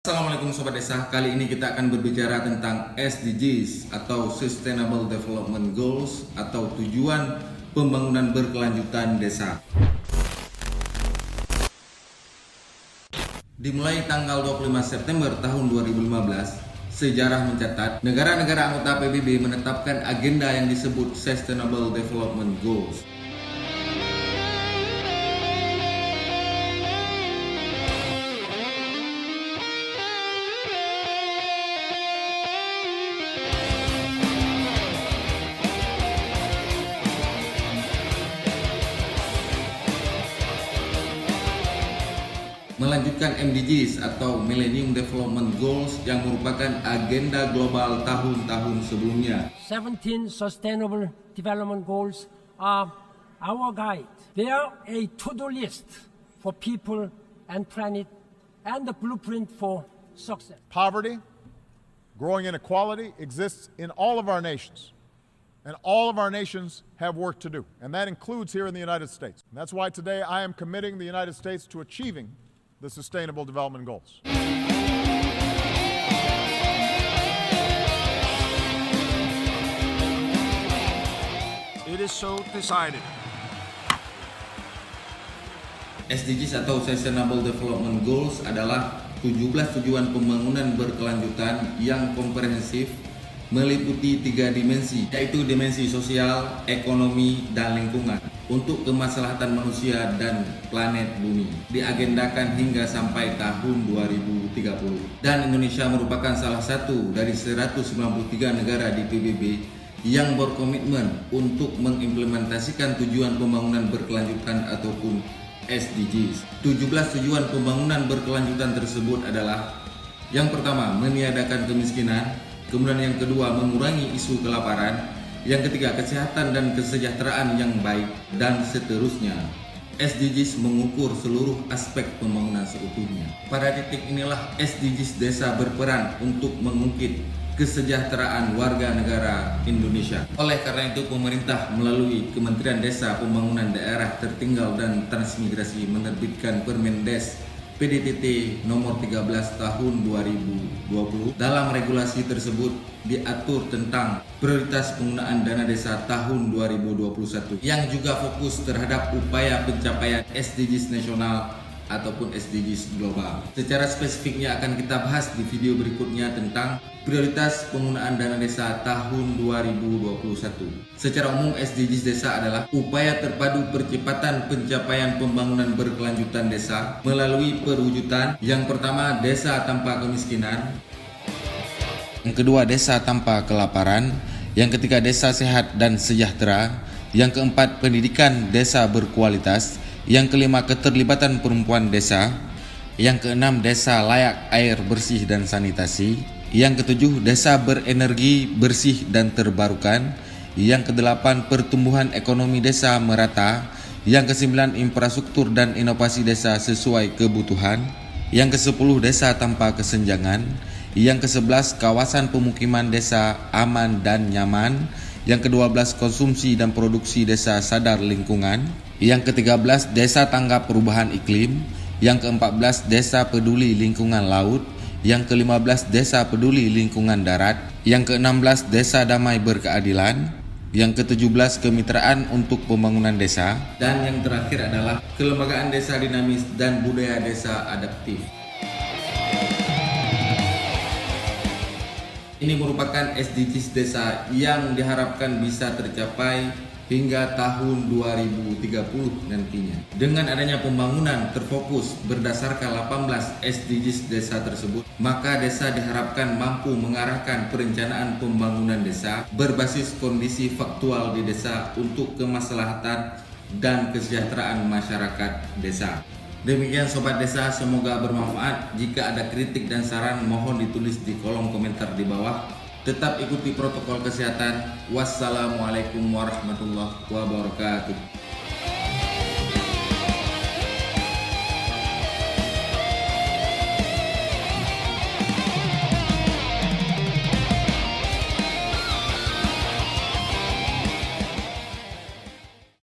Assalamualaikum Sobat Desa, kali ini kita akan berbicara tentang SDGs atau Sustainable Development Goals atau tujuan pembangunan berkelanjutan desa. Dimulai tanggal 25 September tahun 2015, sejarah mencatat negara-negara anggota PBB menetapkan agenda yang disebut Sustainable Development Goals. Melanjutkan MDGs atau Millennium Development Goals yang merupakan agenda global tahun-tahun sebelumnya. 17 Sustainable Development Goals are our guide. They are a to-do list for people and planet and the blueprint for success. Poverty, growing inequality exists in all of our nations. And all of our nations have work to do. And that includes here in the United States. And that's why today I am committing the United States to achieving the Sustainable Development Goals. It is so decided. SDGs atau Sustainable Development Goals adalah 17 tujuan pembangunan berkelanjutan yang komprehensif meliputi 3 dimensi, yaitu dimensi sosial, ekonomi, dan lingkungan untuk kemaslahatan manusia dan planet bumi. Diagendakan hingga sampai tahun 2030. Dan Indonesia merupakan salah satu dari 193 negara di PBB yang berkomitmen untuk mengimplementasikan tujuan pembangunan berkelanjutan ataupun SDGs. 17 tujuan pembangunan berkelanjutan tersebut adalah: yang pertama, meniadakan kemiskinan; kemudian yang kedua, mengurangi isu kelaparan; yang ketiga, kesehatan dan kesejahteraan yang baik, dan seterusnya. SDGs mengukur seluruh aspek pembangunan seutuhnya. Pada titik inilah SDGs desa berperan untuk mengungkit kesejahteraan warga negara Indonesia. Oleh karena itu, pemerintah melalui Kementerian Desa, Pembangunan Daerah Tertinggal dan Transmigrasi menerbitkan Permendes PDTT nomor 13 tahun 2020. Dalam regulasi tersebut diatur tentang prioritas penggunaan dana desa tahun 2021 yang juga fokus terhadap upaya pencapaian SDGs nasional ataupun SDGs global. Secara spesifiknya akan kita bahas di video berikutnya tentang prioritas penggunaan dana desa tahun 2021. Secara umum, SDGs desa adalah upaya terpadu percepatan pencapaian pembangunan berkelanjutan desa melalui perwujudan yang pertama, desa tanpa kemiskinan; yang kedua, desa tanpa kelaparan; yang ketiga, desa sehat dan sejahtera; yang keempat, pendidikan desa berkualitas; yang kelima, keterlibatan perempuan desa; yang keenam, desa layak air bersih dan sanitasi; yang ketujuh, desa berenergi bersih dan terbarukan; yang kedelapan, pertumbuhan ekonomi desa merata; yang kesembilan, infrastruktur dan inovasi desa sesuai kebutuhan; yang kesepuluh, desa tanpa kesenjangan; yang ke-11, kawasan pemukiman desa aman dan nyaman; yang ke-12, konsumsi dan produksi desa sadar lingkungan; yang ke-13, desa tanggap perubahan iklim; yang ke-14, desa peduli lingkungan laut; yang ke-15, desa peduli lingkungan darat; yang ke-16, desa damai berkeadilan; yang ke-17, kemitraan untuk pembangunan desa; dan yang terakhir adalah kelembagaan desa dinamis dan budaya desa adaptif. Ini merupakan SDGs desa yang diharapkan bisa tercapai hingga tahun 2030 nantinya. Dengan adanya pembangunan terfokus berdasarkan 18 SDGs desa tersebut, maka desa diharapkan mampu mengarahkan perencanaan pembangunan desa berbasis kondisi faktual di desa untuk kemaslahatan dan kesejahteraan masyarakat desa. Demikian Sobat Desa, semoga bermanfaat. Jika ada kritik dan saran, mohon ditulis di kolom komentar di bawah. Tetap ikuti protokol kesehatan. Wassalamualaikum warahmatullahi wabarakatuh.